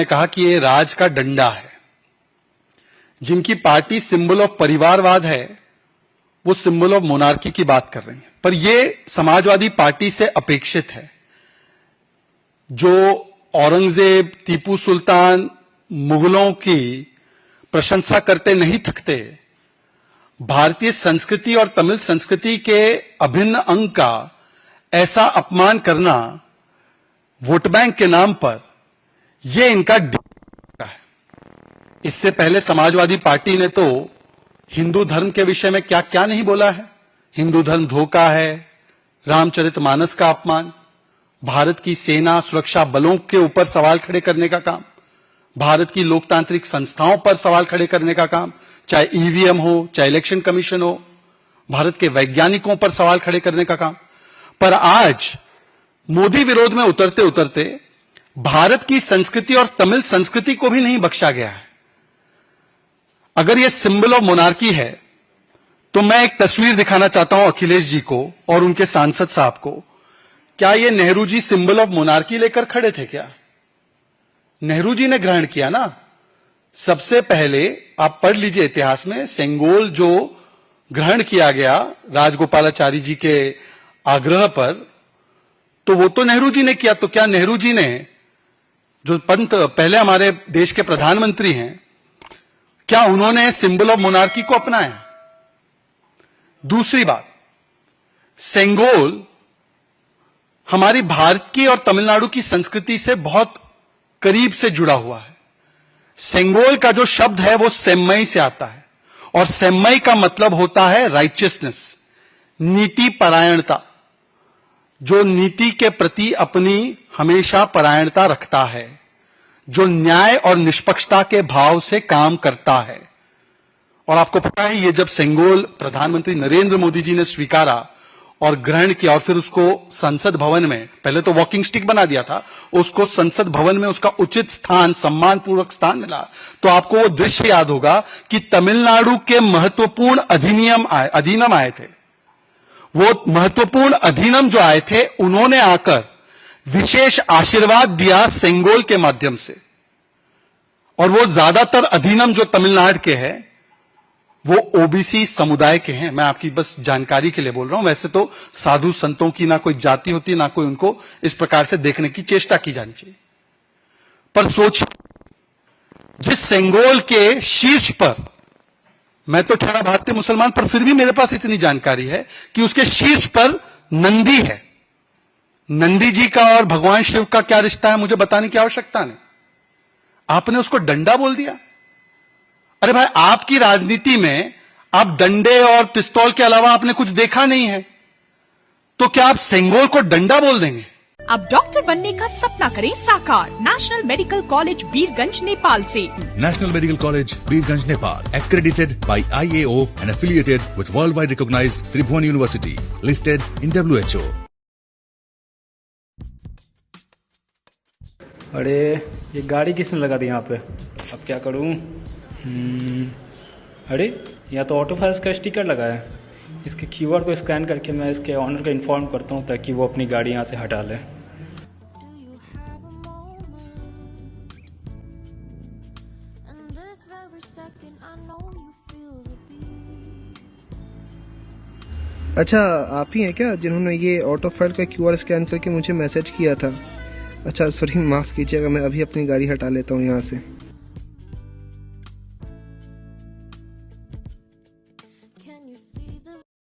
उन्होंने कहा कि ये राज का डंडा है। जिनकी पार्टी सिंबल ऑफ परिवारवाद है वो सिंबल ऑफ मोनार्की की बात कर रही है, पर यह समाजवादी पार्टी से अपेक्षित है। जो औरंगजेब, टीपू सुल्तान, मुगलों की प्रशंसा करते नहीं थकते, भारतीय संस्कृति और तमिल संस्कृति के अभिन्न अंग का ऐसा अपमान करना वोट बैंक के नाम पर, यह इनका है। इससे पहले समाजवादी पार्टी ने तो हिंदू धर्म के विषय में क्या क्या नहीं बोला है। हिंदू धर्म धोखा है, रामचरितमानस का अपमान, भारत की सेना सुरक्षा बलों के ऊपर सवाल खड़े करने का काम, भारत की लोकतांत्रिक संस्थाओं पर सवाल खड़े करने का काम, चाहे ईवीएम हो, चाहे इलेक्शन कमीशन हो, भारत के वैज्ञानिकों पर सवाल खड़े करने का काम। पर आज मोदी विरोध में उतरते उतरते भारत की संस्कृति और तमिल संस्कृति को भी नहीं बख्शा गया है। अगर यह सिंबल ऑफ मोनार्की है तो मैं एक तस्वीर दिखाना चाहता हूं अखिलेश जी को और उनके सांसद साहब को। क्या ये Nehru ji symbol of monarchy लेकर खड़े थे क्या? नेहरू जी ने ग्रहण किया ना। सबसे पहले आप पढ़ लीजिए इतिहास में, सेंगोल जो ग्रहण किया गया राजगोपालाचारी जी के आग्रह पर, तो वो तो नेहरू जी ने किया। तो क्या नेहरू जी ने, जो पंत पहले हमारे देश के प्रधानमंत्री हैं, क्या उन्होंने सिंबल ऑफ मोनार्की को अपनाया? दूसरी बात, सेंगोल हमारी भारत की और तमिलनाडु की संस्कृति से बहुत करीब से जुड़ा हुआ है। सेंगोल का जो शब्द है वो सेम्मई से आता है, और सेम्मई का मतलब होता है राइचियसनेस, नीति परायणता। जो नीति के प्रति अपनी हमेशा परायणता रखता है, जो न्याय और निष्पक्षता के भाव से काम करता है। और आपको पता है, ये जब सेंगोल प्रधानमंत्री नरेंद्र मोदी जी ने स्वीकारा और ग्रहण किया, और फिर उसको संसद भवन में, पहले तो वॉकिंग स्टिक बना दिया था, उसको संसद भवन में उसका उचित स्थान, सम्मानपूर्वक स्थान मिला, तो आपको वो दृश्य याद होगा कि तमिलनाडु के महत्वपूर्ण अधिनियम आए थे। वो महत्वपूर्ण अधिनियम जो आए थे, उन्होंने आकर विशेष आशीर्वाद दिया सेंगोल के माध्यम से। और वो ज्यादातर अधिनियम जो तमिलनाडु के हैं वो ओबीसी समुदाय के हैं। मैं आपकी बस जानकारी के लिए बोल रहा हूं। वैसे तो साधु संतों की ना कोई जाति होती, ना कोई उनको इस प्रकार से देखने की चेष्टा की जानी चाहिए। पर सोचिए, जिस सेंगोल के शीर्ष पर, मैं तो ठहरा भारतीय मुसलमान, पर फिर भी मेरे पास इतनी जानकारी है कि उसके शीर्ष पर नंदी है। नंदी जी का और भगवान शिव का क्या रिश्ता है मुझे बताने की आवश्यकता नहीं। आपने उसको डंडा बोल दिया। अरे भाई, आपकी राजनीति में आप डंडे और पिस्तौल के अलावा आपने कुछ देखा नहीं है, तो क्या आप सेंगोल को डंडा बोल देंगे? अब डॉक्टर बनने का सपना करें साकार national medical college Birgunj Nepal से। National medical college Birgunj Nepal, accredited by IAO and affiliated with worldwide recognized Tribhuvan University, listed in WHO. अरे ये गाड़ी किसने लगा दी यहाँ पे? अब क्या करूँ? अरे यहाँ तो ऑटो फाइल्स का स्टिकर लगा है। इसके QR को स्कैन करके मैं इसके ऑनर को इन्फॉर्म करता हूँ ताकि वो अपनी गाड़ी यहाँ से हटा ले। अच्छा, आप ही हैं क्या जिन्होंने ये ऑटो फाइल का QR स्कैन करके मुझे मैसेज किया था? अच्छा सॉरी, माफ़ कीजिएगा, मैं अभी अपनी गाड़ी हटा लेता हूँ यहाँ से।